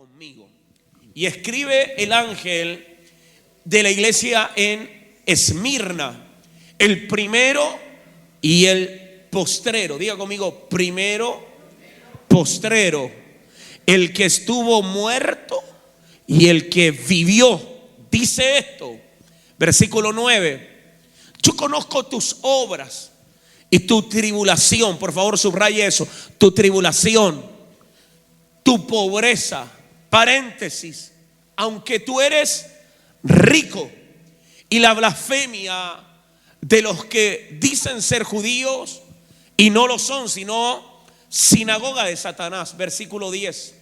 conmigo. Y escribe el ángel de la iglesia en Esmirna, el primero y el postrero. Diga conmigo, primero, postrero, el que estuvo muerto y el que vivió. Dice esto, versículo 9: yo conozco tus obras y tu tribulación. Por favor, subraye eso: tu tribulación, tu pobreza. Paréntesis: aunque tú eres rico, y la blasfemia de los que dicen ser judíos y no lo son, sino sinagoga de Satanás. Versículo 10: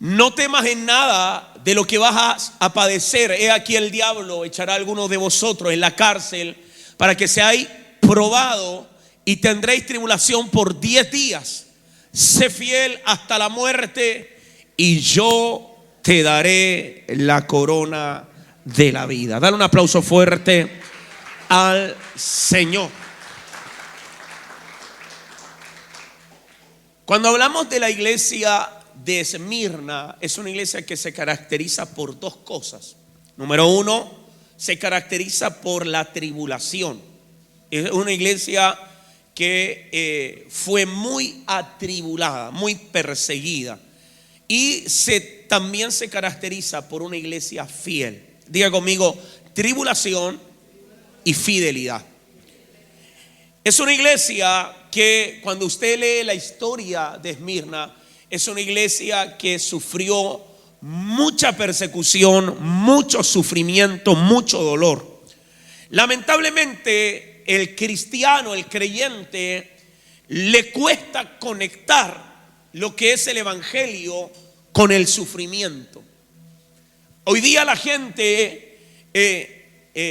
no temas en nada de lo que vas a padecer. He aquí el diablo echará a algunos de vosotros en la cárcel para que seáis probado y tendréis tribulación por 10 días. Sé fiel hasta la muerte y yo te daré la corona de la vida. Dale un aplauso fuerte al Señor. Cuando hablamos de la iglesia de Esmirna, es una iglesia que se caracteriza por dos cosas. Número uno, se caracteriza por la tribulación. Es una iglesia que fue muy atribulada, muy perseguida. Y también se caracteriza por una iglesia fiel. Diga conmigo, tribulación y fidelidad. Es una iglesia que, cuando usted lee la historia de Esmirna, es una iglesia que sufrió mucha persecución, mucho sufrimiento, mucho dolor. Lamentablemente, el cristiano, el creyente, le cuesta conectar lo que es el evangelio con el sufrimiento. Hoy día la gente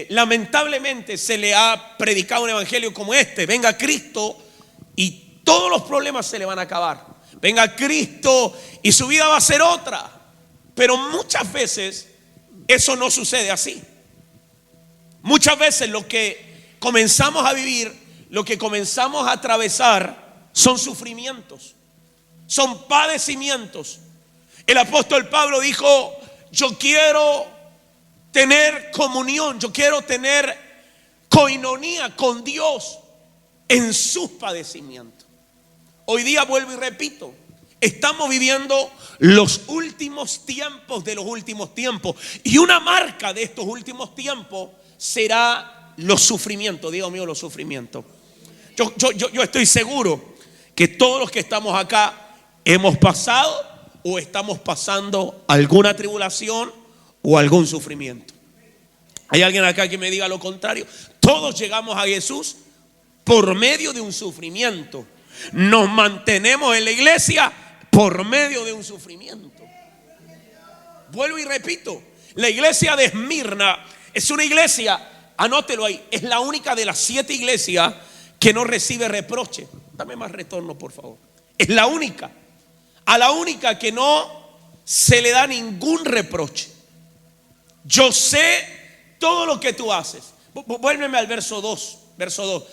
lamentablemente se le ha predicado un evangelio como este: venga Cristo y todos los problemas se le van a acabar. Venga Cristo y su vida va a ser otra. Pero muchas veces eso no sucede así. Muchas veces lo que comenzamos a vivir, lo que comenzamos a atravesar, son sufrimientos, son padecimientos. El apóstol Pablo dijo: yo quiero tener comunión, yo quiero tener coinonía con Dios en sus padecimientos. Hoy día, vuelvo y repito, estamos viviendo los últimos tiempos de los últimos tiempos. Y una marca de estos últimos tiempos será los sufrimientos. Dios mío, los sufrimientos. Yo estoy seguro que todos los que estamos acá hemos pasado o estamos pasando alguna tribulación o algún sufrimiento. ¿Hay alguien acá que me diga lo contrario? Todos llegamos a Jesús por medio de un sufrimiento. Nos mantenemos en la iglesia por medio de un sufrimiento. Vuelvo y repito, la iglesia de Esmirna es una iglesia, anótelo ahí, es la única de las 7 iglesias que no recibe reproche. Dame más retorno, por favor. Es la única, a la única que no se le da ningún reproche. Yo sé todo lo que tú haces. Vuélveme al verso 2. Verso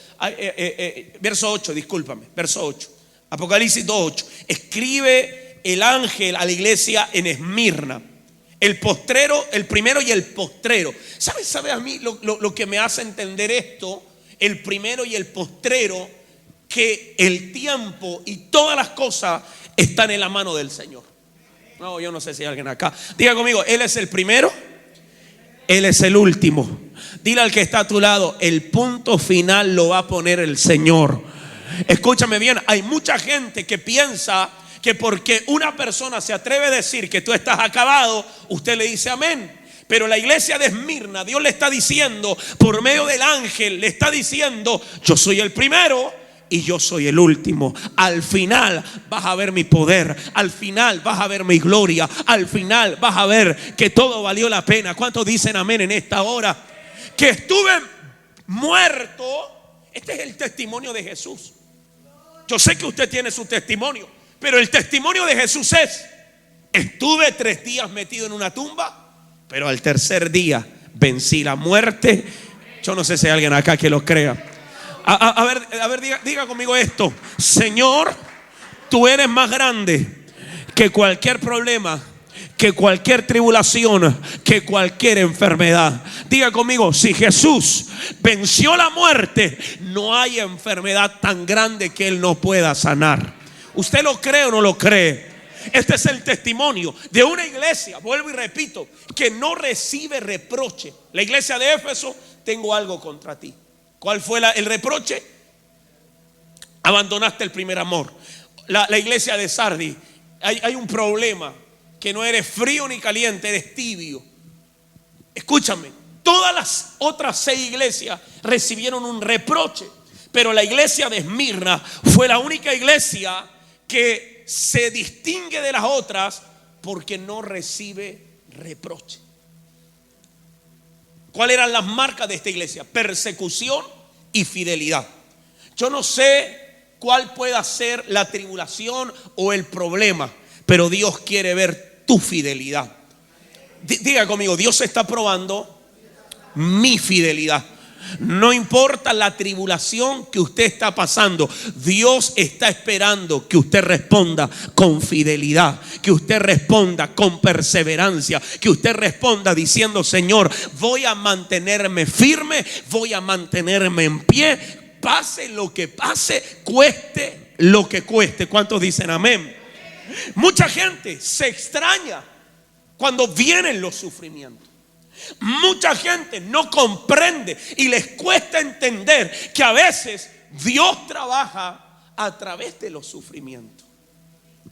8, discúlpame, verso 8. Apocalipsis 2:8. Escribe el ángel a la iglesia en Esmirna, el postrero, el primero y el postrero. ¿Sabes a mí lo que me hace entender esto? El primero y el postrero, que el tiempo y todas las cosas están en la mano del Señor. No, yo no sé si hay alguien acá. Diga conmigo, Él es el primero, Él es el último. Dile al que está a tu lado: el punto final lo va a poner el Señor. Escúchame bien, hay mucha gente que piensa que porque una persona se atreve a decir que tú estás acabado, usted le dice amén. Pero la iglesia de Esmirna, Dios le está diciendo por medio del ángel, le está diciendo: yo soy el primero y yo soy el último. Al final vas a ver mi poder, al final vas a ver mi gloria, al final vas a ver que todo valió la pena. ¿Cuántos dicen amén en esta hora? Que estuve muerto. Este es el testimonio de Jesús. Yo sé que usted tiene su testimonio, pero el testimonio de Jesús es: estuve 3 días metido en una tumba, pero al tercer día vencí la muerte. Yo no sé si hay alguien acá que lo crea. A ver, diga conmigo esto: Señor, tú eres más grande que cualquier problema, que cualquier tribulación, que cualquier enfermedad. Diga conmigo, si Jesús venció la muerte, no hay enfermedad tan grande que Él no pueda sanar. ¿Usted lo cree o no lo cree? Este es el testimonio de una iglesia, vuelvo y repito, que no recibe reproche. La iglesia de Éfeso: tengo algo contra ti. ¿Cuál fue el reproche? Abandonaste el primer amor. La iglesia de Sardis: hay un problema, que no eres frío ni caliente, eres tibio. Escúchame, todas las otras 6 iglesias recibieron un reproche, pero la iglesia de Esmirna fue la única iglesia que se distingue de las otras porque no recibe reproche. ¿Cuáles eran las marcas de esta iglesia? Persecución y fidelidad. Yo no sé cuál pueda ser la tribulación o el problema, pero Dios quiere ver tu fidelidad. Diga conmigo: Dios está probando mi fidelidad. No importa la tribulación que usted está pasando, Dios está esperando que usted responda con fidelidad, que usted responda con perseverancia, que usted responda diciendo: Señor, voy a mantenerme firme, voy a mantenerme en pie, pase lo que pase, cueste lo que cueste. ¿Cuántos dicen amén? Mucha gente se extraña cuando vienen los sufrimientos. Mucha gente no comprende y les cuesta entender que a veces Dios trabaja a través de los sufrimientos,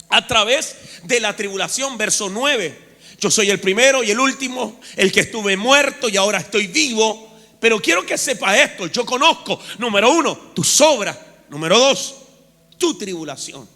a través de la tribulación. Verso 9: yo soy el primero y el último, el que estuve muerto y ahora estoy vivo. Pero quiero que sepa esto: yo conozco, número 1, tus obras. Número 2, tu tribulación.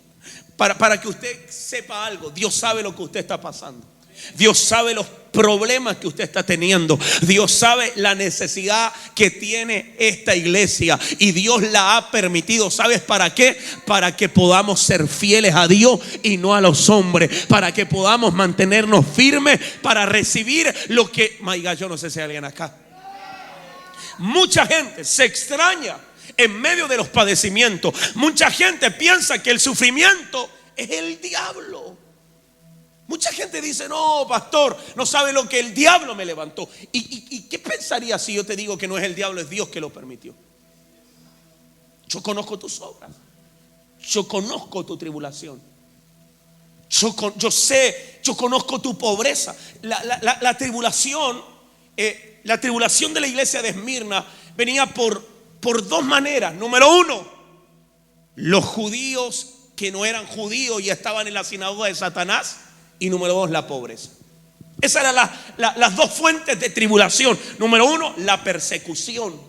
Para que usted sepa algo, Dios sabe lo que usted está pasando. Dios sabe los problemas que usted está teniendo. Dios sabe la necesidad que tiene esta iglesia, y Dios la ha permitido. ¿Sabes para qué? Para que podamos ser fieles a Dios y no a los hombres, para que podamos mantenernos firmes para recibir lo que... My God, yo no sé si hay alguien acá. Mucha gente se extraña en medio de los padecimientos. Mucha gente piensa que el sufrimiento es el diablo. Mucha gente dice: no, pastor, no sabe lo que el diablo me levantó. ¿Y qué pensaría si yo te digo que no es el diablo, es Dios que lo permitió? Yo conozco tus obras, yo conozco tu tribulación, yo sé, yo conozco tu pobreza. La tribulación de la iglesia de Esmirna venía por 2 maneras. Número 1, los judíos que no eran judíos y estaban en la sinagoga de Satanás. Y número 2, la pobreza. Esas eran las 2 fuentes de tribulación. Número 1, la persecución,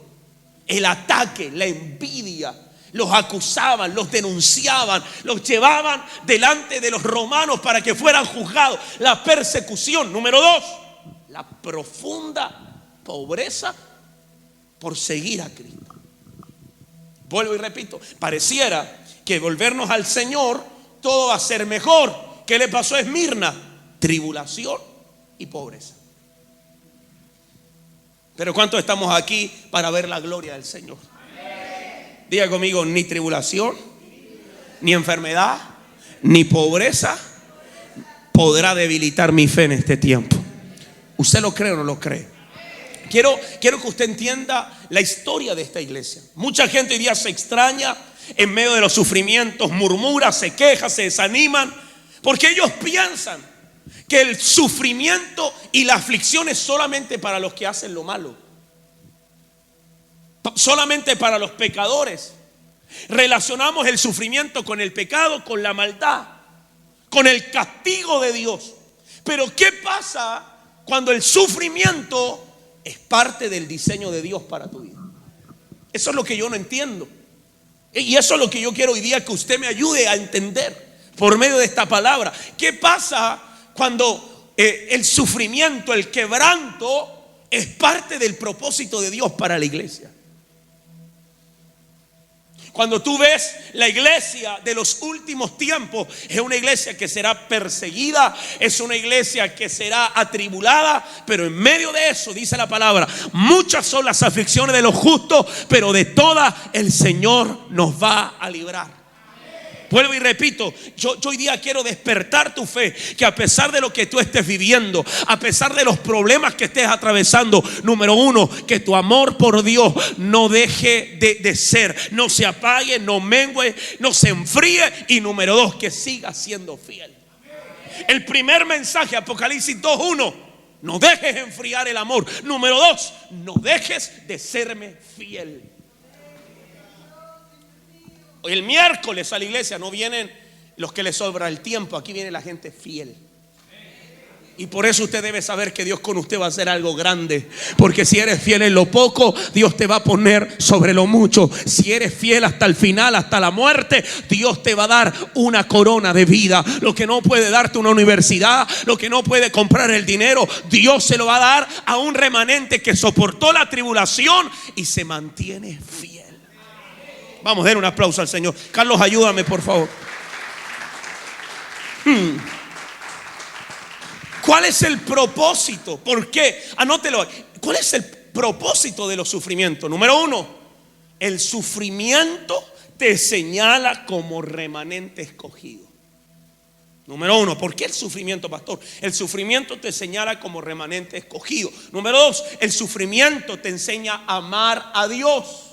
el ataque, la envidia. Los acusaban, los denunciaban, los llevaban delante de los romanos para que fueran juzgados. La persecución. Número 2, la profunda pobreza por seguir a Cristo. Vuelvo y repito, pareciera que volvernos al Señor todo va a ser mejor. ¿Qué le pasó a Esmirna? Tribulación y pobreza. Pero ¿cuántos estamos aquí para ver la gloria del Señor? Diga conmigo: ni tribulación, ni enfermedad, ni pobreza podrá debilitar mi fe en este tiempo. ¿Usted lo cree o no lo cree? Quiero que usted entienda la historia de esta iglesia. Mucha gente hoy día se extraña en medio de los sufrimientos, murmura, se queja, se desaniman, porque ellos piensan que el sufrimiento y la aflicción es solamente para los que hacen lo malo, solamente para los pecadores. Relacionamos el sufrimiento con el pecado, con la maldad, con el castigo de Dios. Pero ¿qué pasa cuando el sufrimiento es parte del diseño de Dios para tu vida? Eso es lo que yo no entiendo, y eso es lo que yo quiero hoy día que usted me ayude a entender por medio de esta palabra. ¿Qué pasa cuando el sufrimiento, el quebranto es parte del propósito de Dios para la iglesia? Cuando tú ves la iglesia de los últimos tiempos, es una iglesia que será perseguida, es una iglesia que será atribulada, pero en medio de eso, dice la palabra, muchas son las aflicciones de los justos, pero de todas el Señor nos va a librar. Vuelvo y repito, yo hoy día quiero despertar tu fe, que a pesar de lo que tú estés viviendo, a pesar de los problemas que estés atravesando, número uno, que tu amor por Dios no deje de ser, no se apague, no mengue, no se enfríe, y número dos, que siga siendo fiel. El primer mensaje, Apocalipsis 2:1, no dejes enfriar el amor. Número dos, no dejes de serme fiel. El miércoles a la iglesia no vienen los que les sobra el tiempo, aquí viene la gente fiel. Y por eso usted debe saber que Dios con usted va a hacer algo grande. Porque si eres fiel en lo poco, Dios te va a poner sobre lo mucho. Si eres fiel hasta el final, hasta la muerte, Dios te va a dar una corona de vida. Lo que no puede darte una universidad, lo que no puede comprar el dinero, Dios se lo va a dar a un remanente que soportó la tribulación y se mantiene fiel. Vamos a dar un aplauso al Señor. Carlos, ayúdame por favor. ¿Cuál es el propósito? ¿Por qué? Anótelo. ¿Cuál es el propósito de los sufrimientos? Número uno, el sufrimiento te señala como remanente escogido. Número uno, ¿por qué el sufrimiento, pastor? El sufrimiento te señala como remanente escogido. Número dos, el sufrimiento te enseña a amar a Dios.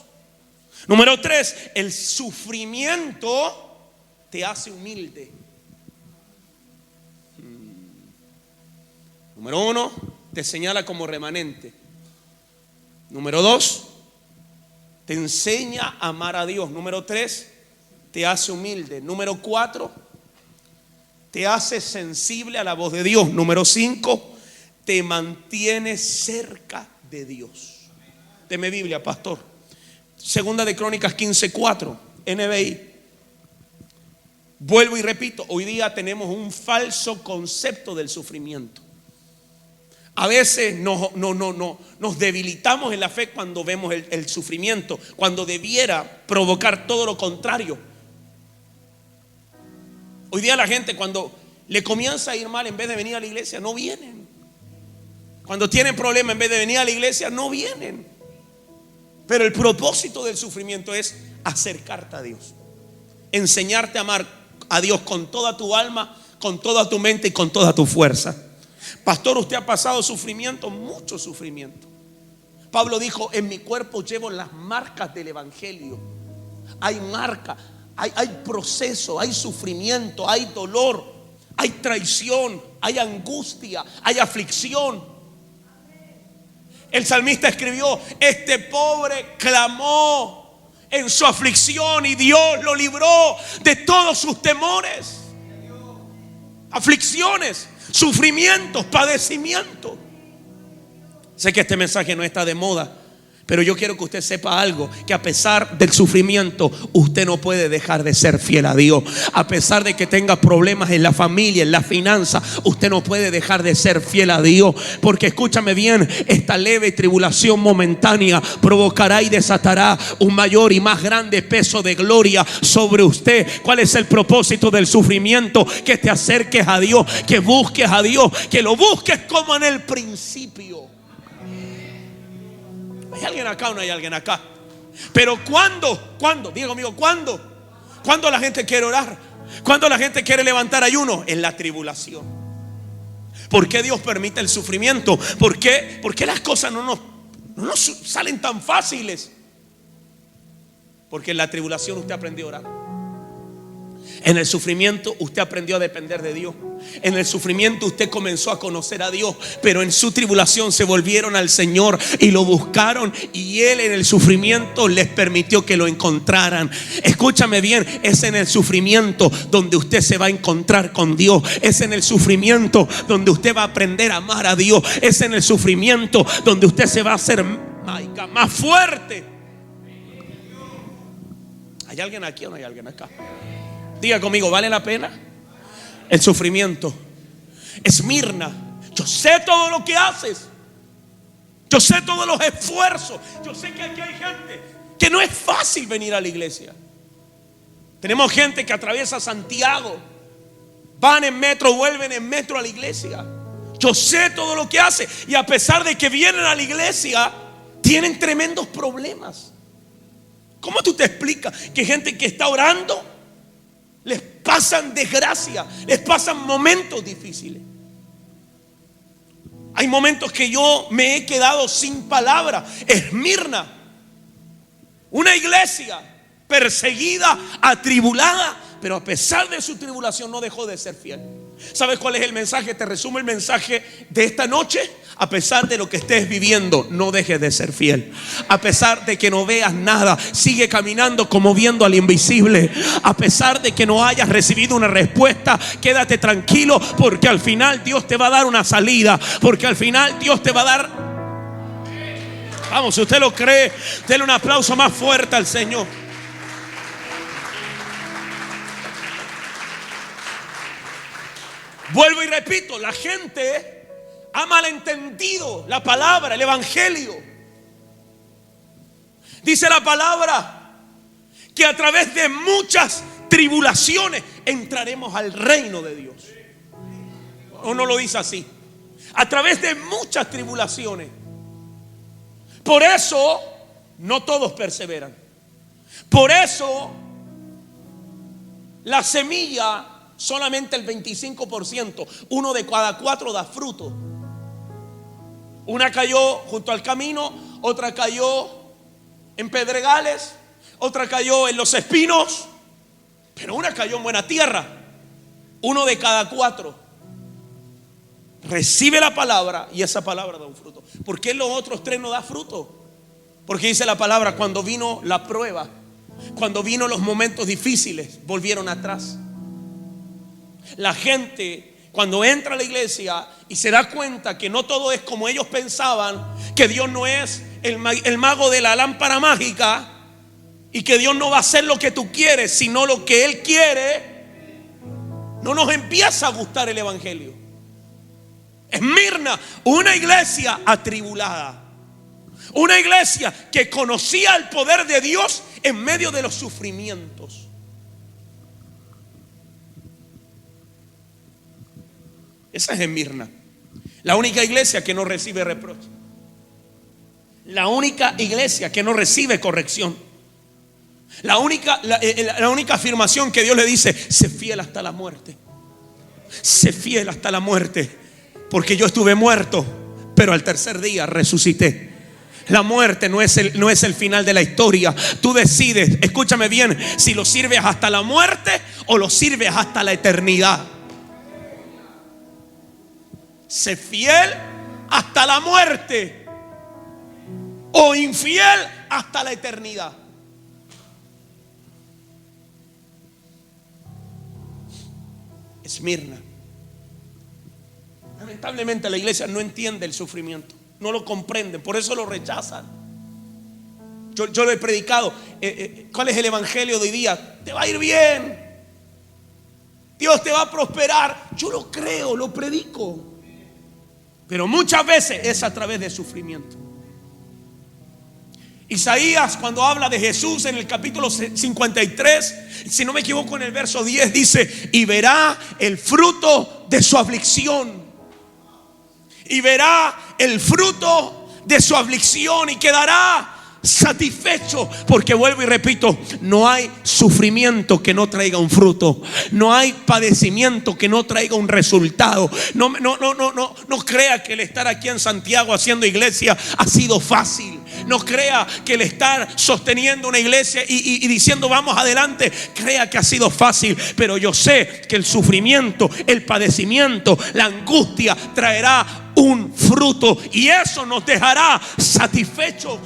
Número tres, el sufrimiento te hace humilde. Número uno, te señala como remanente. Número dos, te enseña a amar a Dios. Número tres, te hace humilde. Número cuatro, te hace sensible a la voz de Dios. Número cinco, te mantiene cerca de Dios. Deme Biblia, pastor. Segunda de Crónicas 15:4, NBI. Vuelvo y repito, hoy día tenemos un falso concepto del sufrimiento. A veces nos debilitamos en la fe cuando vemos el sufrimiento, cuando debiera provocar todo lo contrario. Hoy día la gente, cuando le comienza a ir mal, en vez de venir a la iglesia, no vienen. Cuando tienen problemas, en vez de venir a la iglesia, no vienen. Pero el propósito del sufrimiento es acercarte a Dios, enseñarte a amar a Dios con toda tu alma, con toda tu mente y con toda tu fuerza. Pastor, usted ha pasado sufrimiento, mucho sufrimiento. Pablo dijo: en mi cuerpo llevo las marcas del evangelio. Hay marca, hay proceso, hay sufrimiento, hay dolor, hay traición, hay angustia, hay aflicción. El salmista escribió: este pobre clamó en su aflicción y Dios lo libró de todos sus temores. Aflicciones, sufrimientos, padecimientos. Sé que este mensaje no está de moda, pero yo quiero que usted sepa algo: que a pesar del sufrimiento, usted no puede dejar de ser fiel a Dios. A pesar de que tenga problemas en la familia, en la finanza, usted no puede dejar de ser fiel a Dios. Porque escúchame bien, esta leve tribulación momentánea provocará y desatará un mayor y más grande peso de gloria sobre usted. ¿Cuál es el propósito del sufrimiento? Que te acerques a Dios, que busques a Dios, que lo busques como en el principio. ¿Hay alguien acá o no hay alguien acá? Pero ¿cuándo? Diga conmigo, ¿cuándo? ¿Cuándo la gente quiere orar? ¿Cuándo la gente quiere levantar ayuno? En la tribulación. ¿Por qué Dios permite el sufrimiento? ¿Por qué las cosas no nos salen tan fáciles? Porque en la tribulación usted aprendió a orar. En el sufrimiento usted aprendió a depender de Dios. En el sufrimiento usted comenzó a conocer a Dios. Pero en su tribulación se volvieron al Señor y lo buscaron, y Él en el sufrimiento les permitió que lo encontraran. Escúchame bien, es en el sufrimiento donde usted se va a encontrar con Dios. Es en el sufrimiento donde usted va a aprender a amar a Dios. Es en el sufrimiento donde usted se va a hacer más fuerte. ¿Hay alguien aquí o no hay alguien acá? Diga conmigo, ¿vale la pena el sufrimiento? Esmirna, yo sé todo lo que haces. Yo sé todos los esfuerzos. Yo sé que aquí hay gente que no es fácil venir a la iglesia. Tenemos gente que atraviesa Santiago, van en metro, vuelven en metro a la iglesia. Yo sé todo lo que hace. Y a pesar de que vienen a la iglesia, tienen tremendos problemas. ¿Cómo tú te explicas que gente que está orando les pasan desgracia, les pasan momentos difíciles. Hay momentos que yo me he quedado sin palabra. Esmirna, una iglesia perseguida, atribulada, pero a pesar de su tribulación no dejó de ser fiel. ¿Sabes cuál es el mensaje? Te resumo el mensaje de esta noche. A pesar de lo que estés viviendo, no dejes de ser fiel. A pesar de que no veas nada, sigue caminando como viendo al invisible. A pesar de que no hayas recibido una respuesta, quédate tranquilo, porque al final Dios te va a dar una salida. Porque al final Dios te va a dar... Vamos, si usted lo cree, denle un aplauso más fuerte al Señor. Vuelvo y repito, la gente ha malentendido la palabra, el evangelio. Dice la palabra que a través de muchas tribulaciones entraremos al reino de Dios. ¿O no lo dice así? A través de muchas tribulaciones. Por eso no todos perseveran. Por eso la semilla, solamente el 25%, uno de cada 4 da fruto. Una cayó junto al camino, otra cayó en pedregales, otra cayó en los espinos, pero una cayó en buena tierra. Uno de cada 4 recibe la palabra y esa palabra da un fruto. ¿Por qué los otros 3 no da fruto? Porque dice la palabra, cuando vino la prueba, cuando vino los momentos difíciles, volvieron atrás. La gente, cuando entra a la iglesia y se da cuenta que no todo es como ellos pensaban, que Dios no es el mago de la lámpara mágica, y que Dios no va a hacer lo que tú quieres, sino lo que Él quiere, no nos empieza a gustar el evangelio. Esmirna, una iglesia atribulada, una iglesia que conocía el poder de Dios en medio de los sufrimientos. Esa es Esmirna, la única iglesia que no recibe reproche, la única iglesia que no recibe corrección, la única afirmación que Dios le dice: sé fiel hasta la muerte, sé fiel hasta la muerte, porque yo estuve muerto, pero al tercer día resucité. La muerte no es el final de la historia. Tú decides, escúchame bien, si lo sirves hasta la muerte o lo sirves hasta la eternidad. Sé fiel hasta la muerte o infiel hasta la eternidad. Esmirna. Lamentablemente la iglesia no entiende el sufrimiento, no lo comprenden, por eso lo rechazan. Yo lo he predicado. ¿Cuál es el evangelio de hoy día? Te va a ir bien, Dios te va a prosperar. Yo lo creo, lo predico, pero muchas veces es a través de sufrimiento. Isaías, cuando habla de Jesús en el capítulo 53, si no me equivoco, en el verso 10 dice: y verá el fruto de su aflicción, y verá el fruto de su aflicción y quedará satisfecho. Porque vuelvo y repito, no hay sufrimiento que no traiga un fruto, no hay padecimiento que no traiga un resultado. No crea que el estar aquí en Santiago haciendo iglesia ha sido fácil. No crea que el estar sosteniendo una iglesia y diciendo vamos adelante, crea que ha sido fácil. Pero yo sé que el sufrimiento, el padecimiento, la angustia traerá un fruto, y eso nos dejará satisfechos.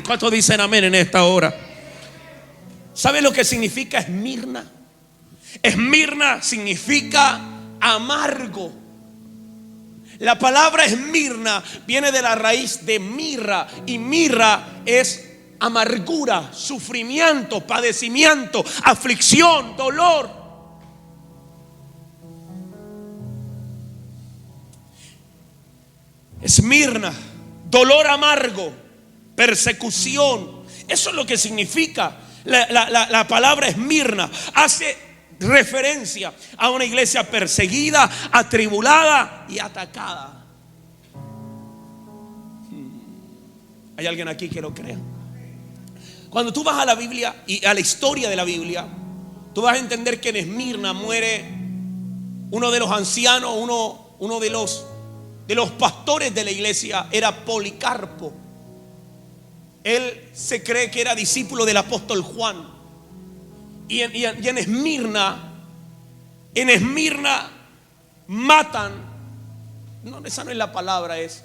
¿Cuántos dicen amén en esta hora? ¿Sabe lo que significa Esmirna? Esmirna significa amargo. La palabra Esmirna viene de la raíz de mirra, y mirra es amargura, sufrimiento, padecimiento, aflicción, dolor. Esmirna, dolor amargo, persecución. Eso es lo que significa la palabra Esmirna. Hace referencia a una iglesia perseguida, atribulada y atacada. ¿Hay alguien aquí que lo crea? Cuando tú vas a la Biblia y a la historia de la Biblia, tú vas a entender que en Esmirna muere uno de los ancianos, uno de los pastores de la iglesia, era Policarpo. Él se cree que era discípulo del apóstol Juan. Y en Esmirna matan, no, esa no es la palabra, es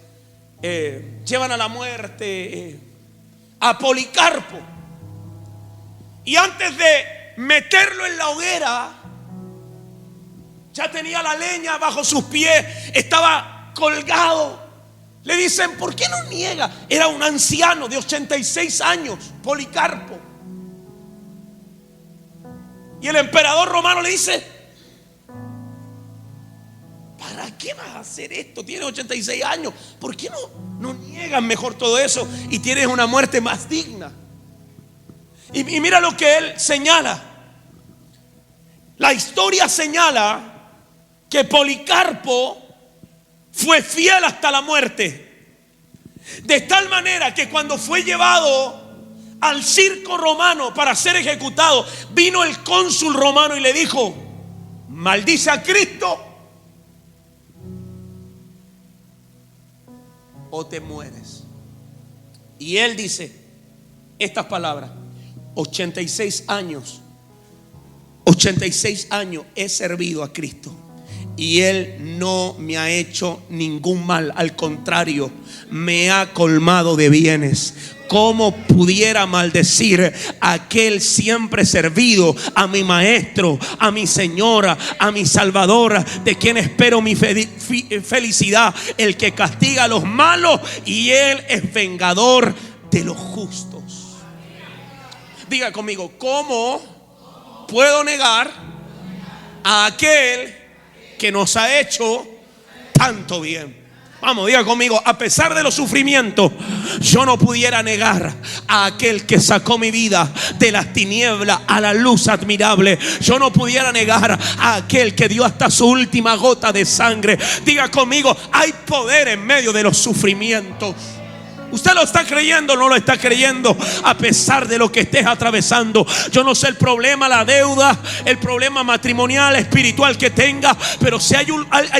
llevan a la muerte a Policarpo. Y antes de meterlo en la hoguera, ya tenía la leña bajo sus pies, estaba colgado. Le dicen, ¿por qué no niega? Era un anciano de 86 años, Policarpo. Y el emperador romano le dice, ¿para qué vas a hacer esto? Tienes 86 años. ¿Por qué no niegas mejor todo eso y tienes una muerte más digna? Y mira lo que él señala. La historia señala que Policarpo fue fiel hasta la muerte. De tal manera que cuando fue llevado al circo romano para ser ejecutado, vino el cónsul romano y le dijo, maldice a Cristo o te mueres. Y él dice estas palabras: 86 años he servido a Cristo y Él no me ha hecho ningún mal, al contrario, me ha colmado de bienes. ¿Cómo pudiera maldecir a aquel siempre servido, a mi maestro, a mi señora, a mi salvadora, de quien espero mi felicidad? El que castiga a los malos y Él es vengador de los justos. Diga conmigo, ¿cómo puedo negar a aquel que nos ha hecho tanto bien? Vamos, diga conmigo, a pesar de los sufrimientos, yo no pudiera negar a aquel que sacó mi vida de las tinieblas a la luz admirable. Yo no pudiera negar a aquel que dio hasta su última gota de sangre. Diga conmigo, hay poder en medio de los sufrimientos. ¿Usted lo está creyendo o no lo está creyendo? A pesar de lo que estés atravesando. Yo no sé el problema, la deuda, el problema matrimonial, espiritual que tenga, pero si hay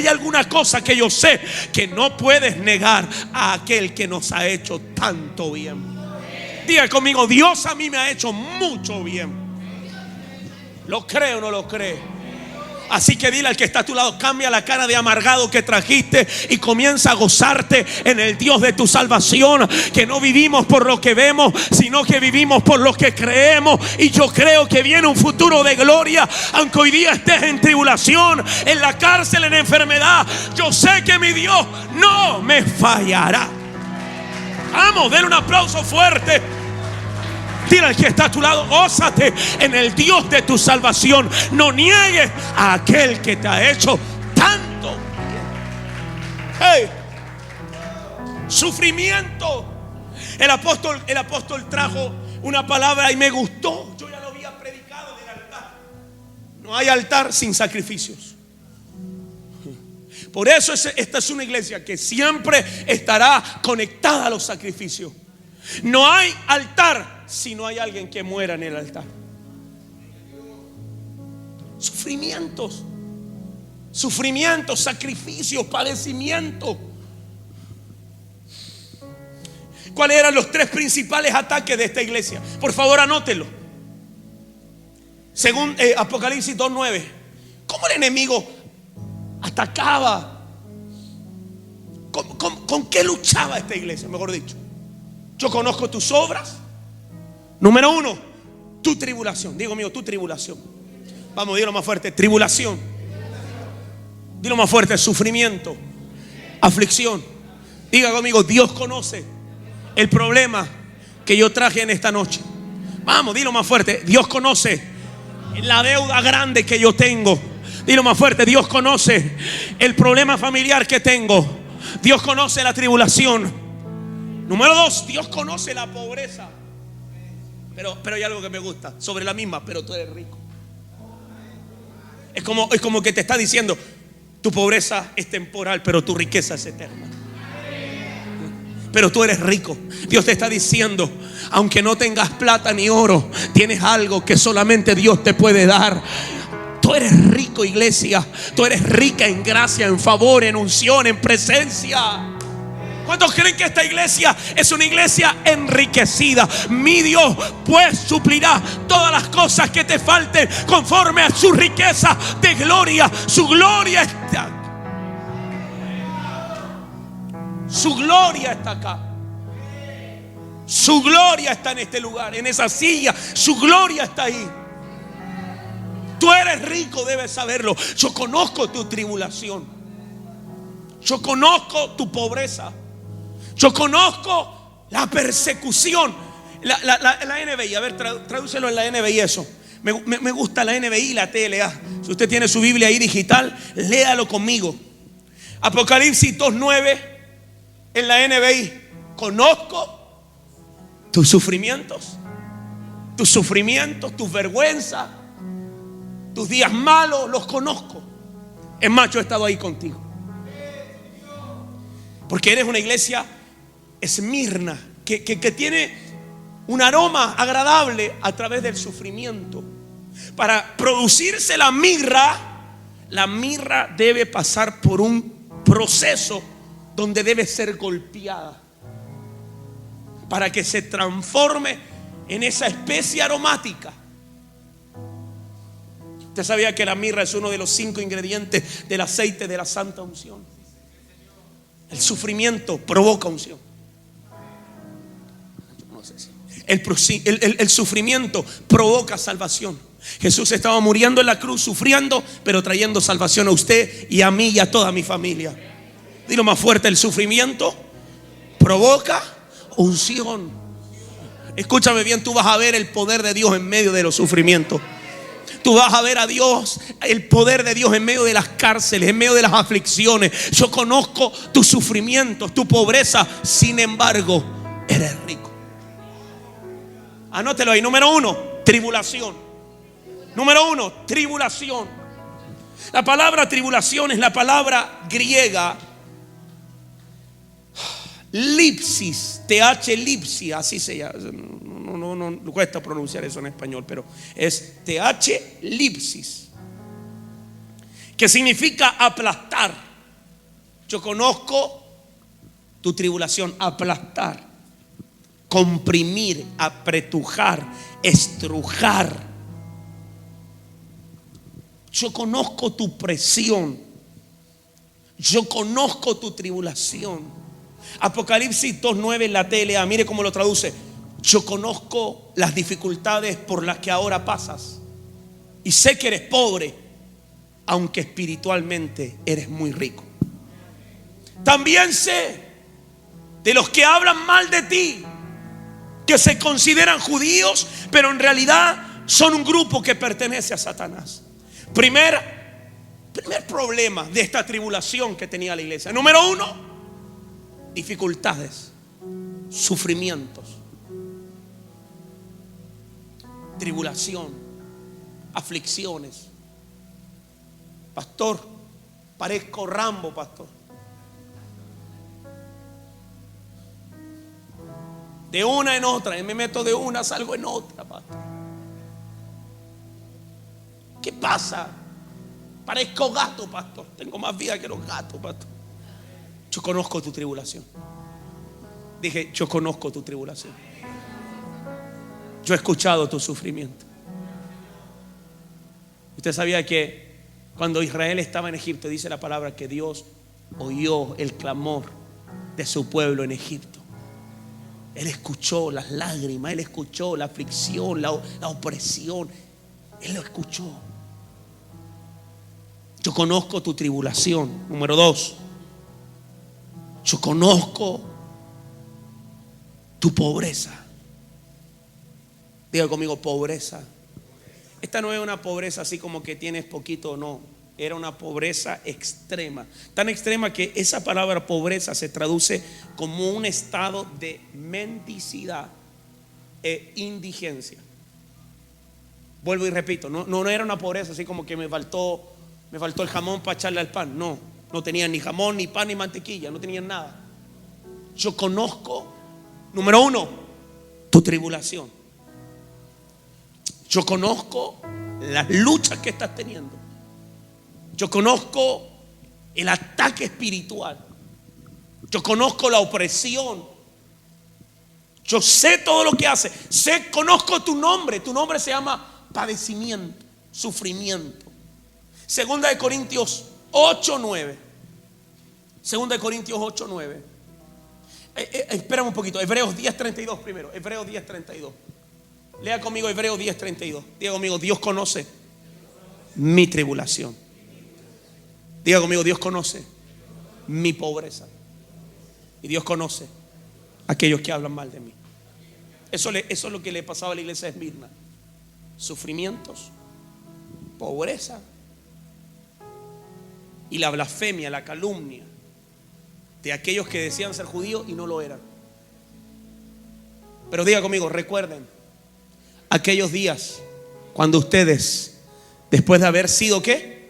alguna cosa que yo sé, que no puedes negar a aquel que nos ha hecho tanto bien. Diga conmigo, Dios a mí me ha hecho mucho bien. ¿Lo cree o no lo cree? Así que dile al que está a tu lado, cambia la cara de amargado que trajiste y comienza a gozarte en el Dios de tu salvación. Que no vivimos por lo que vemos, sino que vivimos por lo que creemos. Y yo creo que viene un futuro de gloria. Aunque hoy día estés en tribulación, en la cárcel, en enfermedad, yo sé que mi Dios no me fallará. Vamos, denle un aplauso fuerte. Dile al que está a tu lado, gózate en el Dios de tu salvación. No niegues a aquel que te ha hecho tanto bien. Hey, sufrimiento. El apóstol trajo una palabra y me gustó. Yo ya lo había predicado del altar. No hay altar sin sacrificios. Por eso esta es una iglesia que siempre estará conectada a los sacrificios. No hay altar si no hay alguien que muera en el altar. Sufrimientos, sacrificios, padecimientos. ¿Cuáles eran los 3 principales ataques de esta iglesia? Por favor, anótelo. Según Apocalipsis 2:9, ¿cómo el enemigo atacaba? ¿Con qué luchaba esta iglesia? Mejor dicho, yo conozco tus obras. Número 1, tu tribulación. Digo mío, tu tribulación. Vamos, dilo más fuerte, tribulación. Dilo más fuerte, sufrimiento, aflicción. Diga conmigo, Dios conoce el problema que yo traje en esta noche. Vamos, dilo más fuerte, Dios conoce la deuda grande que yo tengo. Dilo más fuerte, Dios conoce el problema familiar que tengo. Dios conoce la tribulación. Número 2, Dios conoce la pobreza. Pero hay algo que me gusta sobre la misma, pero tú eres rico. Es como que te está diciendo, tu pobreza es temporal, pero tu riqueza es eterna. pero tú eres rico. Dios te está diciendo, aunque no tengas plata ni oro, tienes algo que solamente Dios te puede dar. Tú eres rico, iglesia. Tú eres rica en gracia, en favor, en unción, en presencia. ¿Cuántos creen que esta iglesia es una iglesia enriquecida? Mi Dios pues suplirá todas las cosas que te falten conforme a su riqueza de gloria. Su gloria está. Su gloria está acá. Su gloria está en este lugar, en esa silla. Su gloria está ahí. Tú eres rico, debes saberlo. Yo conozco tu tribulación. Yo conozco tu pobreza. Yo conozco la persecución. La NBI, a ver, tradúcelo en la NBI eso. Me gusta la NBI y la TLA. Si usted tiene su Biblia ahí digital, léalo conmigo. Apocalipsis 2:9 en la NBI. Conozco tus sufrimientos, tus vergüenzas, tus días malos, los conozco. Es más, yo he estado ahí contigo. Porque eres una iglesia Esmirna, que tiene un aroma agradable a través del sufrimiento. Para producirse la mirra debe pasar por un proceso donde debe ser golpeada para que se transforme en esa especie aromática. ¿Usted sabía que la mirra es uno de los 5 ingredientes del aceite de la santa unción? El sufrimiento provoca unción. El sufrimiento provoca salvación. Jesús estaba muriendo en la cruz, sufriendo, pero trayendo salvación a usted y a mí y a toda mi familia. Dilo más fuerte: el sufrimiento provoca unción. Escúchame bien, tú vas a ver el poder de Dios en medio de los sufrimientos. Tú vas a ver a Dios, el poder de Dios en medio de las cárceles, en medio de las aflicciones. Yo conozco tus sufrimientos, tu pobreza. Sin embargo, eres rico. Anótelo ahí. Número 1, tribulación. Número 1, tribulación. La palabra tribulación es la palabra griega lipsis, lipsis, así se llama. No cuesta pronunciar eso en español, pero es lipsis, que significa aplastar. Yo conozco tu tribulación. Aplastar, comprimir, apretujar, estrujar. Yo conozco tu presión. Yo conozco tu tribulación. Apocalipsis 2:9 en la TLA, mire cómo lo traduce. Yo conozco las dificultades por las que ahora pasas y sé que eres pobre, aunque espiritualmente eres muy rico. También sé de los que hablan mal de ti, que se consideran judíos, pero en realidad son un grupo que pertenece a Satanás. Primer problema de esta tribulación que tenía la iglesia. Número 1, dificultades, sufrimientos, tribulación, aflicciones. Pastor, parezco Rambo, pastor. De una en otra, me meto de una, salgo en otra, pastor. ¿Qué pasa? Parezco gato, pastor. Tengo más vida que los gatos, pastor. Yo conozco tu tribulación. Dije, yo conozco tu tribulación. Yo he escuchado tu sufrimiento. Usted sabía que cuando Israel estaba en Egipto, dice la palabra que Dios oyó el clamor de su pueblo en Egipto. Él escuchó las lágrimas, Él escuchó la aflicción, la opresión. Él lo escuchó. Yo conozco tu tribulación. Número 2, yo conozco tu pobreza. Diga conmigo, pobreza. Esta no es una pobreza así como que tienes poquito, no. Era una pobreza extrema. Tan extrema que esa palabra pobreza se traduce como un estado de mendicidad e indigencia. Vuelvo y repito, no era una pobreza así como que me faltó el jamón para echarle al pan. No tenían ni jamón, ni pan, ni mantequilla. No tenían nada. Yo conozco, número uno, tu tribulación. Yo conozco las luchas que estás teniendo. Yo conozco el ataque espiritual. Yo conozco la opresión. Yo sé todo lo que hace. Conozco tu nombre. Tu nombre se llama padecimiento, sufrimiento. Segunda de Corintios 8:9. Segunda de Corintios 8:9. Espera un poquito. Hebreos 10:32 primero. Hebreos 10:32. Lea conmigo Hebreos 10:32. Diga conmigo, Dios conoce mi tribulación. Diga conmigo, Dios conoce mi pobreza. Y Dios conoce a aquellos que hablan mal de mí. Eso es lo que le pasaba a la iglesia de Esmirna. Sufrimientos, pobreza y la blasfemia, la calumnia de aquellos que decían ser judíos y no lo eran. Pero diga conmigo, recuerden aquellos días cuando ustedes, después de haber sido ¿qué?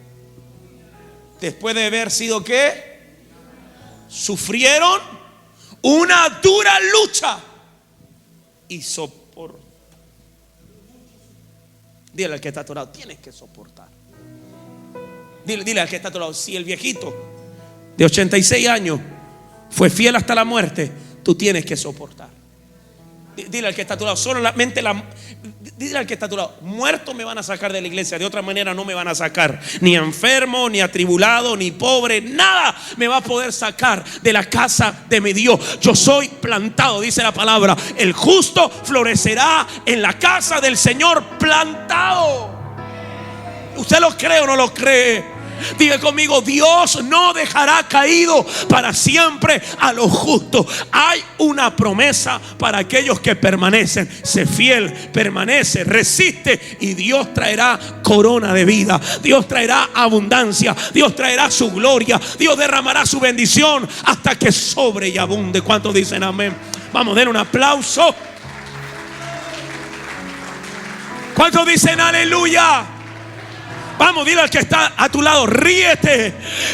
Después de haber sido ¿qué? Sufrieron una dura lucha y soportaron. Dile al que está a tu lado, tienes que soportar. Dile al que está a tu lado, si el viejito de 86 años fue fiel hasta la muerte, tú tienes que soportar. Dile al que está a tu lado, dile al que está a tu lado, muerto me van a sacar de la iglesia, de otra manera no me van a sacar. Ni enfermo, ni atribulado, ni pobre, nada me va a poder sacar de la casa de mi Dios. Yo soy plantado, dice la palabra. El justo florecerá en la casa del Señor, plantado. ¿Usted lo cree o no lo cree? Diga conmigo, Dios no dejará caído para siempre a los justos. Hay una promesa para aquellos que permanecen. Sé fiel, permanece, resiste y Dios traerá corona de vida. Dios traerá abundancia. Dios traerá su gloria. Dios derramará su bendición hasta que sobre y abunde. ¿Cuántos dicen amén? Vamos, den un aplauso. ¿Cuántos dicen aleluya? Vamos, dile al que está a tu lado, ríete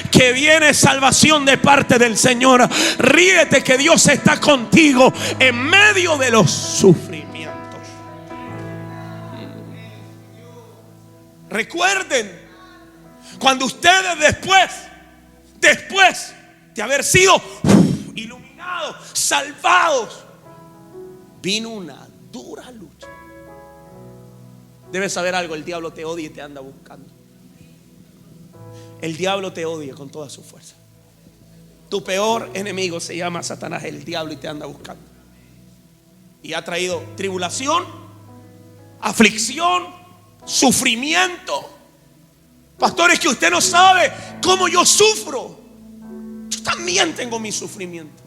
que viene salvación de parte del Señor. Ríete que Dios está contigo en medio de los sufrimientos. Recuerden, cuando ustedes después de haber sido iluminados, salvados, vino una dura lucha. Debes saber algo, el diablo te odia y te anda buscando. El diablo te odia con toda su fuerza. Tu peor enemigo se llama Satanás, el diablo, y te anda buscando. Y ha traído tribulación, aflicción, sufrimiento. Pastores, que usted no sabe cómo yo sufro. Yo también tengo mi sufrimiento.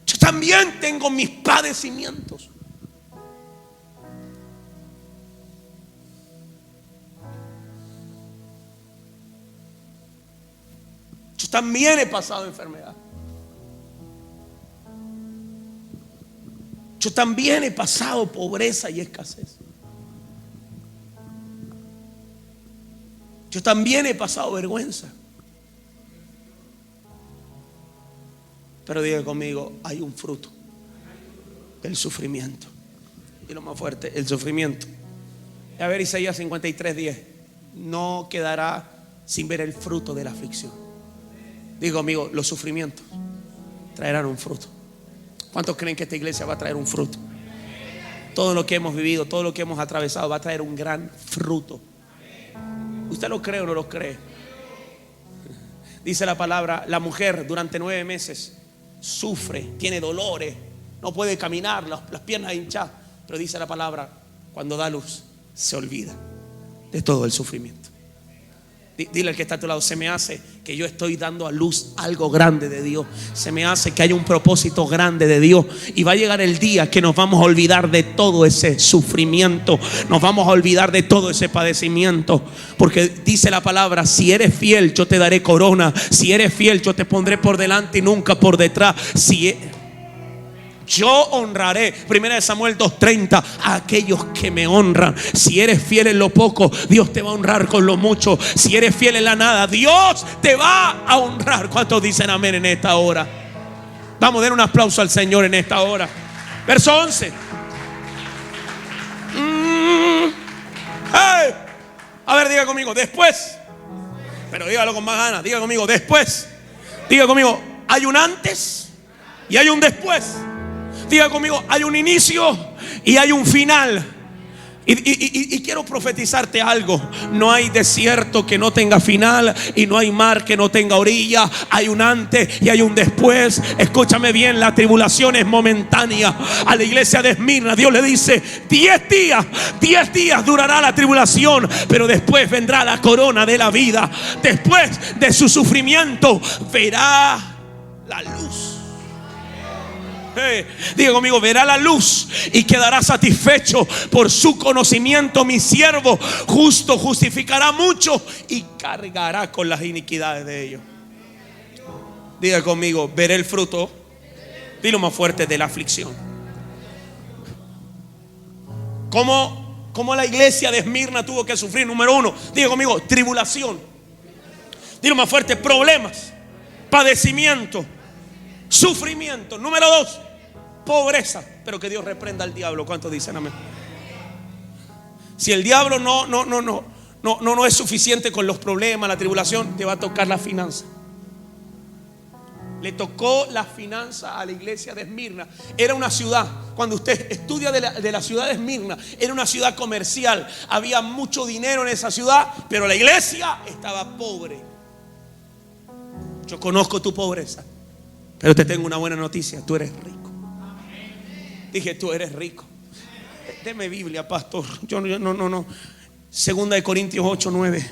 Yo también tengo mis padecimientos. Yo también he pasado enfermedad. Yo también he pasado pobreza y escasez. Yo también he pasado vergüenza. Pero diga conmigo, hay un fruto del sufrimiento. Y lo más fuerte, el sufrimiento. A ver, Isaías 53:10. No quedará sin ver el fruto de la aflicción. Digo, amigo, los sufrimientos traerán un fruto. ¿Cuántos creen que esta iglesia va a traer un fruto? Todo lo que hemos vivido, todo lo que hemos atravesado va a traer un gran fruto. ¿Usted lo cree o no lo cree? Dice la palabra, la mujer durante 9 meses sufre, tiene dolores, no puede caminar, las piernas hinchadas. Pero dice la palabra, cuando da luz, se olvida de todo el sufrimiento. Dile al que está a tu lado, se me hace que yo estoy dando a luz algo grande de Dios. Se me hace que hay un propósito grande de Dios. Y va a llegar el día que nos vamos a olvidar de todo ese sufrimiento. Nos vamos a olvidar de todo ese padecimiento. Porque dice la palabra, si eres fiel yo te daré corona. Si eres fiel yo te pondré por delante y nunca por detrás. Yo honraré, 1 Samuel 2:30, a aquellos que me honran. Si eres fiel en lo poco, Dios te va a honrar con lo mucho. Si eres fiel en la nada, Dios te va a honrar. ¿Cuántos dicen amén en esta hora? Vamos a dar un aplauso al Señor en esta hora. Verso 11. Hey. A ver, diga conmigo, después. Pero dígalo con más ganas. Diga conmigo, después. Diga conmigo, hay un antes y hay un después. Diga conmigo, hay un inicio y hay un final. Y quiero profetizarte algo. No hay desierto que no tenga final, y no hay mar que no tenga orilla. Hay un antes y hay un después. Escúchame bien, la tribulación es momentánea. A la iglesia de Esmirna Dios le dice: 10 días durará la tribulación, pero después vendrá la corona de la vida. Después de su sufrimiento verá la luz. Diga conmigo, verá la luz y quedará satisfecho. Por su conocimiento mi siervo justo justificará mucho y cargará con las iniquidades de ellos. Diga conmigo, veré el fruto, dilo más fuerte, de la aflicción. ¿Cómo la iglesia de Esmirna tuvo que sufrir? Número 1, diga conmigo, tribulación. Dilo más fuerte, problemas, padecimiento, sufrimiento. Número 2, pobreza. Pero que Dios reprenda al diablo. ¿Cuántos dicen amén? Si el diablo no es suficiente con los problemas, la tribulación, te va a tocar la finanza. Le tocó la finanza a la iglesia de Esmirna. Era una ciudad, cuando usted estudia de la ciudad de Esmirna, era una ciudad comercial. Había mucho dinero en esa ciudad, pero la iglesia estaba pobre. Yo conozco tu pobreza, pero te tengo una buena noticia: tú eres rico. Dije, tú eres rico. Deme Biblia, pastor. Yo no. Segunda de Corintios 8:9.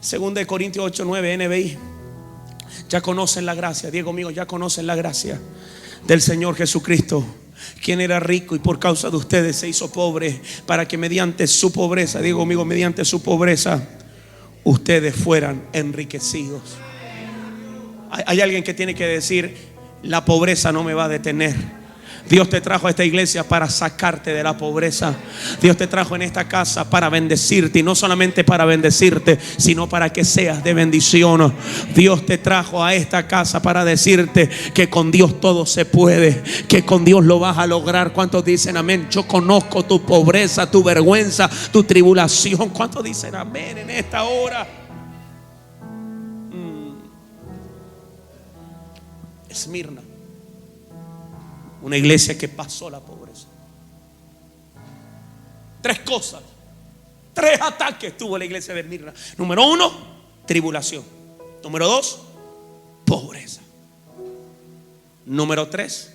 Segunda de Corintios 8:9, NBI. Ya conocen la gracia. Diga conmigo, ya conocen la gracia del Señor Jesucristo, quien era rico y por causa de ustedes se hizo pobre, para que mediante su pobreza, diga conmigo, mediante su pobreza, ustedes fueran enriquecidos. Hay alguien que tiene que decir: la pobreza no me va a detener. Dios te trajo a esta iglesia para sacarte de la pobreza. Dios te trajo en esta casa para bendecirte, y no solamente para bendecirte, sino para que seas de bendición. Dios te trajo a esta casa para decirte que con Dios todo se puede, que con Dios lo vas a lograr. ¿Cuántos dicen amén? Yo conozco tu pobreza, tu vergüenza, tu tribulación. ¿Cuántos dicen amén en esta hora? Esmirna, una iglesia que pasó la pobreza. 3 cosas, 3 ataques tuvo la iglesia de Esmirna. Número 1, tribulación. Número 2, pobreza. Número 3,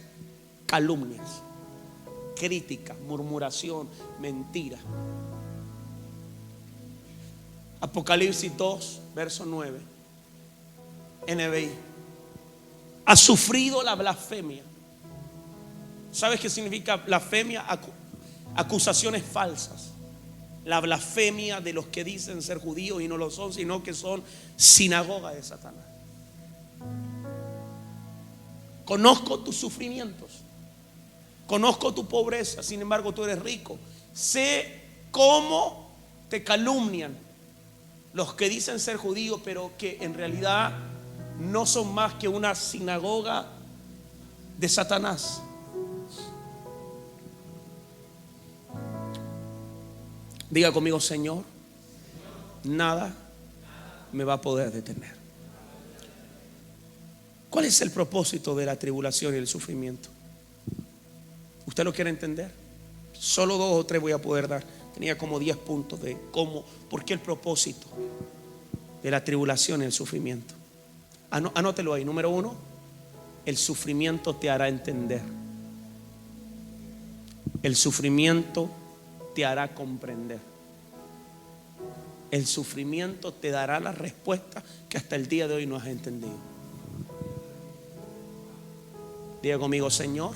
calumnias, crítica, murmuración, mentira. Apocalipsis 2, verso 9, NBI. Ha sufrido la blasfemia. ¿Sabes qué significa blasfemia? Acusaciones falsas. La blasfemia de los que dicen ser judíos y no lo son, sino que son sinagoga de Satanás. Conozco tus sufrimientos, conozco tu pobreza, sin embargo tú eres rico. Sé cómo te calumnian los que dicen ser judíos, pero que en realidad no son más que una sinagoga de Satanás. Diga conmigo, Señor, nada me va a poder detener. ¿Cuál es el propósito de la tribulación y el sufrimiento? ¿Usted lo quiere entender? Solo 2 o 3 voy a poder dar. Tenía como 10 puntos de cómo, por qué el propósito de la tribulación y el sufrimiento. Anótelo ahí. Número 1, el sufrimiento te hará entender. El sufrimiento te hará comprender. El sufrimiento te dará la respuesta que hasta el día de hoy no has entendido. Diga conmigo, Señor,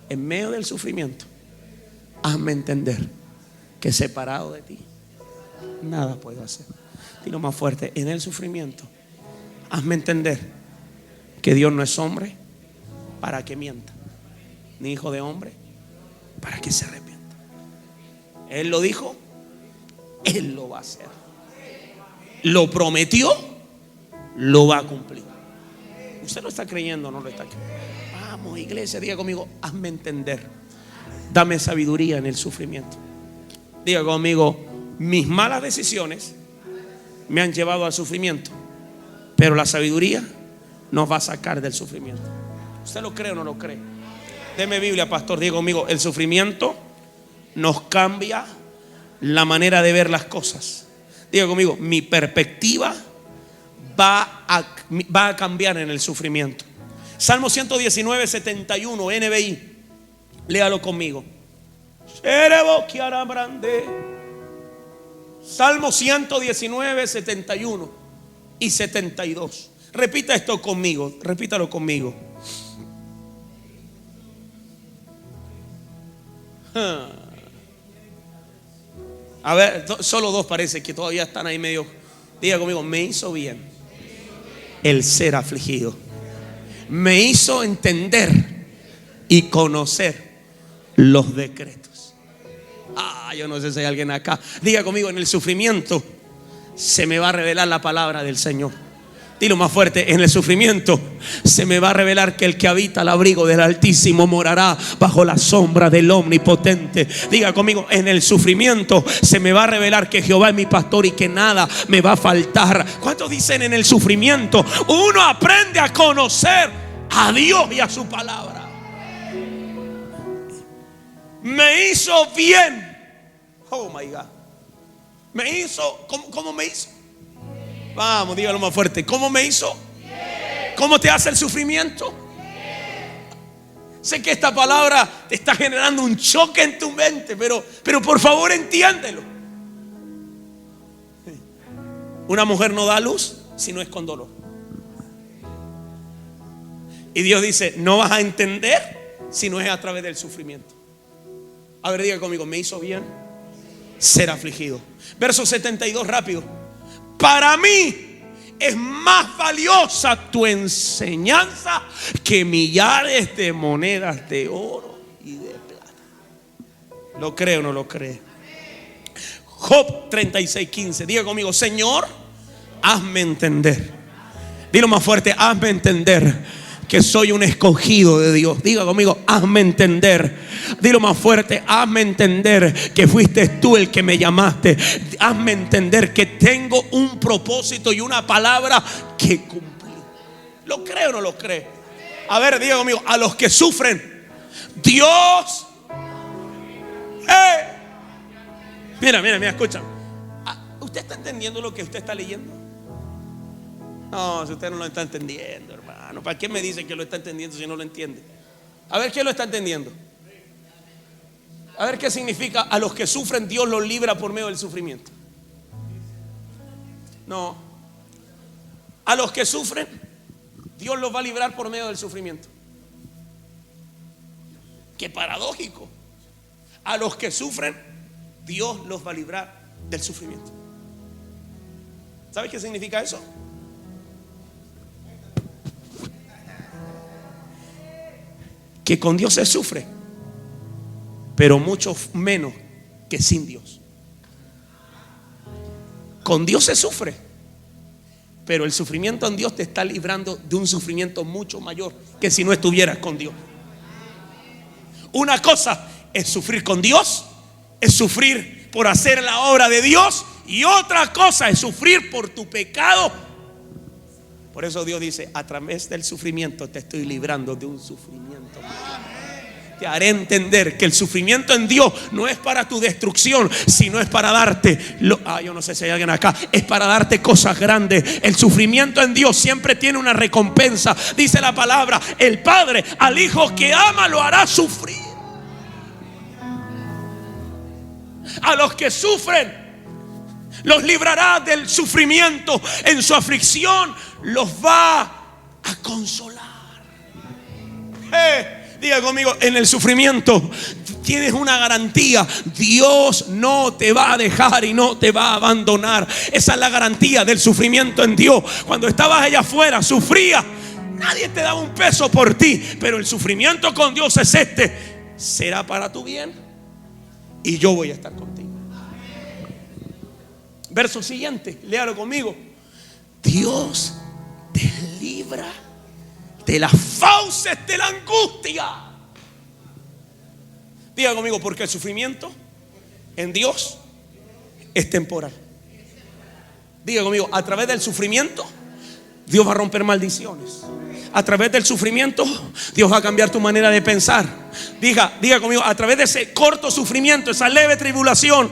en medio del sufrimiento, hazme entender que separado de ti nada puedo hacer. Dilo más fuerte: en el sufrimiento, hazme entender que Dios no es hombre para que mienta, ni hijo de hombre para que se arrepienta. Él lo dijo, Él lo va a hacer. Lo prometió, lo va a cumplir. Usted lo está creyendo o no lo está creyendo. Vamos, iglesia, diga conmigo, hazme entender. Dame sabiduría en el sufrimiento. Diga conmigo, mis malas decisiones me han llevado al sufrimiento, pero la sabiduría nos va a sacar del sufrimiento. ¿Usted lo cree o no lo cree? Deme Biblia, pastor. Diga conmigo, el sufrimiento nos cambia la manera de ver las cosas. Diga conmigo, mi perspectiva va a cambiar en el sufrimiento. Salmo 119, 71, NBI. Léalo conmigo. Salmo 119, 71 y 72. Repita esto conmigo, repítalo conmigo. A ver, solo dos parece que todavía están ahí medio. Diga conmigo, me hizo bien el ser afligido. Me hizo entender y conocer los decretos. Yo no sé si hay alguien acá. Diga conmigo, en el sufrimiento se me va a revelar la palabra del Señor. Dilo más fuerte, en el sufrimiento se me va a revelar que el que habita al abrigo del Altísimo morará bajo la sombra del Omnipotente. Diga conmigo, en el sufrimiento se me va a revelar que Jehová es mi pastor y que nada me va a faltar. ¿Cuántos dicen en el sufrimiento uno aprende a conocer a Dios y a su palabra? Me hizo bien. Oh my God. Me hizo, ¿cómo me hizo? Vamos, dígalo más fuerte. ¿Cómo me hizo? ¿Cómo te hace el sufrimiento? Sé que esta palabra te está generando un choque en tu mente, pero por favor entiéndelo. Una mujer no da luz si no es con dolor. Y Dios dice, no vas a entender si no es a través del sufrimiento. A ver, diga conmigo, me hizo bien ser afligido. Verso 72, rápido. Para mí es más valiosa tu enseñanza que millares de monedas de oro y de plata. ¿Lo cree o no lo cree? Job 36:15. Diga conmigo, Señor, hazme entender. Dilo más fuerte, hazme entender que soy un escogido de Dios. Diga conmigo, hazme entender. Dilo más fuerte, hazme entender que fuiste tú el que me llamaste. Hazme entender que tengo un propósito y una palabra que cumplir. ¿Lo cree o no lo cree? A ver, diga conmigo, a los que sufren, Dios. Mira, escucha. ¿Usted está entendiendo lo que usted está leyendo? No, si usted no lo está entendiendo, hermano, ¿para qué me dice que lo está entendiendo si no lo entiende? A ver, ¿qué lo está entendiendo? A ver, ¿qué significa? A los que sufren Dios los libra por medio del sufrimiento. No. A los que sufren Dios los va a librar por medio del sufrimiento. Qué paradójico. A los que sufren Dios los va a librar del sufrimiento. ¿Sabes qué significa eso? Que con Dios se sufre, pero mucho menos que sin Dios. Con Dios se sufre, pero el sufrimiento en Dios te está librando de un sufrimiento mucho mayor que si no estuvieras con Dios. Una cosa es sufrir con Dios, es sufrir por hacer la obra de Dios, y otra cosa es sufrir por tu pecado. Por eso Dios dice, a través del sufrimiento te estoy librando de un sufrimiento mayor. Te haré entender que el sufrimiento en Dios no es para tu destrucción, sino es para darte yo no sé si hay alguien acá, es para darte cosas grandes. El sufrimiento en Dios siempre tiene una recompensa. Dice la palabra, el Padre al Hijo que ama lo hará sufrir. A los que sufren los librará del sufrimiento. En su aflicción los va a consolar. Diga conmigo, en el sufrimiento tienes una garantía. Dios no te va a dejar y no te va a abandonar. Esa es la garantía del sufrimiento en Dios. Cuando estabas allá afuera, sufrías, nadie te daba un peso por ti. Pero el sufrimiento con Dios es será para tu bien y yo voy a estar contigo. Verso siguiente, léalo conmigo. Dios te libra de las fauces de la angustia. Diga conmigo, porque el sufrimiento en Dios es temporal. Diga conmigo, a través del sufrimiento Dios va a romper maldiciones. A través del sufrimiento Dios va a cambiar tu manera de pensar. Diga conmigo, a través de ese corto sufrimiento, esa leve tribulación,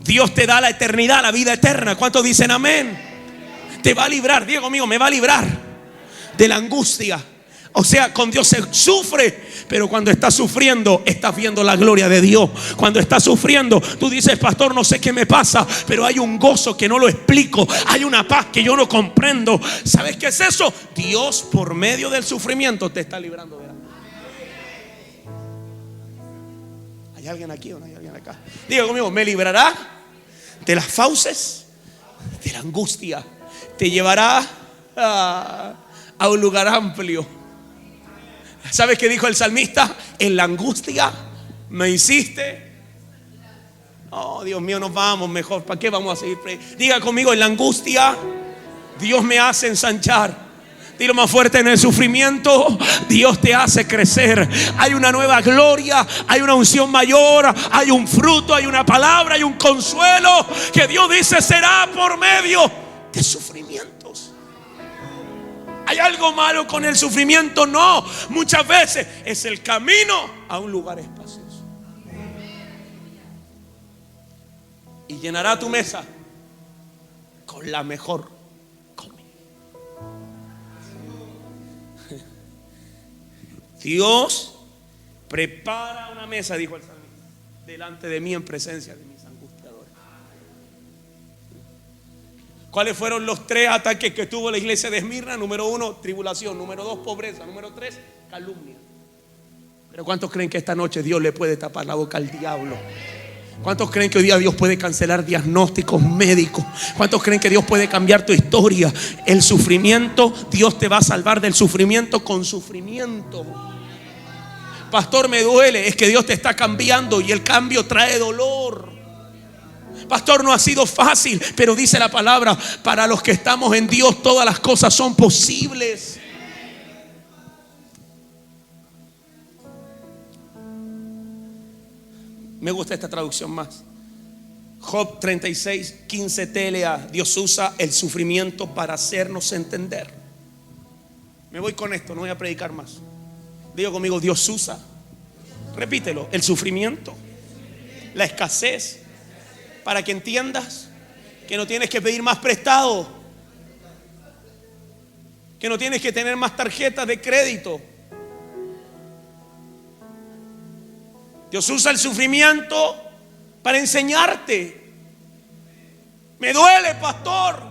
Dios te da la eternidad, la vida eterna. ¿Cuántos dicen amén? Te va a librar, diga conmigo, me va a librar de la angustia. O sea, con Dios se sufre, pero cuando estás sufriendo, estás viendo la gloria de Dios. Cuando estás sufriendo, tú dices, pastor, no sé qué me pasa, pero hay un gozo que no lo explico. Hay una paz que yo no comprendo. ¿Sabes qué es eso? Dios, por medio del sufrimiento, te está librando de la... ¿Hay alguien aquí o no hay alguien acá? Diga conmigo, me librará de las fauces de la angustia. Te llevará a un lugar amplio. ¿Sabes qué dijo el salmista? En la angustia me hiciste. Oh, Dios mío, nos vamos mejor. ¿Para qué vamos a seguir? Diga conmigo, en la angustia Dios me hace ensanchar. Dilo más fuerte, en el sufrimiento Dios te hace crecer. Hay una nueva gloria, hay una unción mayor, hay un fruto, hay una palabra, hay un consuelo que Dios dice será por medio de sufrimientos. ¿Hay algo malo con el sufrimiento? No, muchas veces es el camino a un lugar espacioso. Y llenará tu mesa con la mejor comida. Dios prepara una mesa, dijo el salmista, delante de mí en presencia de mis angustiadores. ¿Cuáles fueron los 3 ataques que tuvo la iglesia de Esmirna? Número 1, tribulación. Número 2, pobreza. Número 3, calumnia. Pero ¿cuántos creen que esta noche Dios le puede tapar la boca al diablo? ¿Cuántos creen que hoy día Dios puede cancelar diagnósticos médicos? ¿Cuántos creen que Dios puede cambiar tu historia? El sufrimiento, Dios te va a salvar del sufrimiento con sufrimiento. Pastor, me duele. Es que Dios te está cambiando y el cambio trae dolor. Pastor, no ha sido fácil, pero dice la palabra, para los que estamos en Dios todas las cosas son posibles. Me gusta esta traducción más. Job 36, 15 TLA. Dios usa el sufrimiento para hacernos entender. Me voy con esto, no voy a predicar más. Digo conmigo, Dios usa, repítelo, el sufrimiento, la escasez, para que entiendas que no tienes que pedir más prestado, que no tienes que tener más tarjetas de crédito. Dios usa el sufrimiento para enseñarte. Me duele, pastor,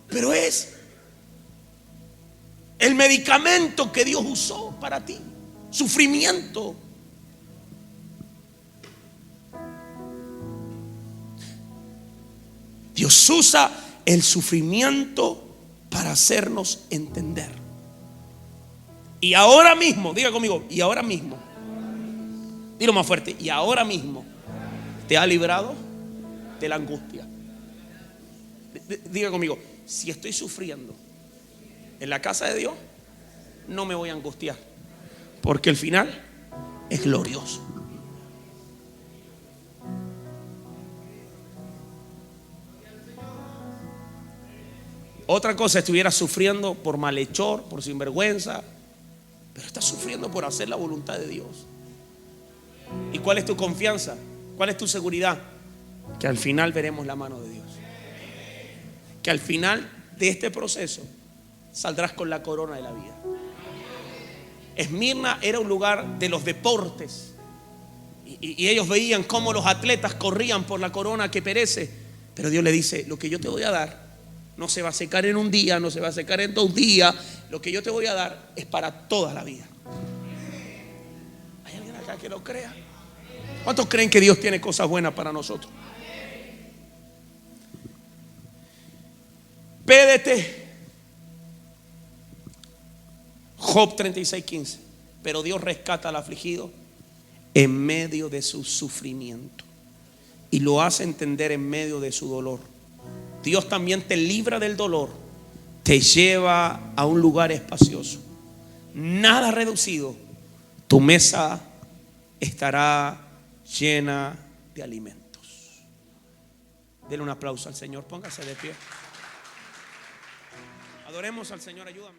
pero es el medicamento que Dios usó para ti. Sufrimiento. Dios usa el sufrimiento para hacernos entender. Y ahora mismo, diga conmigo, y ahora mismo, dilo más fuerte, y ahora mismo te ha librado de la angustia. Diga conmigo, si estoy sufriendo en la casa de Dios, no me voy a angustiar, porque el final es glorioso. Otra cosa, estuvieras sufriendo por malhechor, por sinvergüenza, pero estás sufriendo por hacer la voluntad de Dios. ¿Y cuál es tu confianza? ¿Cuál es tu seguridad? Que al final veremos la mano de Dios. Que al final de este proceso saldrás con la corona de la vida. Esmirna era un lugar de los deportes, y ellos veían cómo los atletas corrían por la corona que perece. Pero Dios le dice, lo que yo te voy a dar no se va a secar en un día, no se va a secar en 2 días. Lo que yo te voy a dar es para toda la vida. ¿Hay alguien acá que lo crea? ¿Cuántos creen que Dios tiene cosas buenas para nosotros? Pédete. Job 36:15. Pero Dios rescata al afligido en medio de su sufrimiento y lo hace entender en medio de su dolor. Dios también te libra del dolor te lleva a un lugar espacioso, nada reducido. Tu mesa estará llena de alimentos. Denle un aplauso al Señor, póngase de pie. Adoremos al Señor, ayúdame.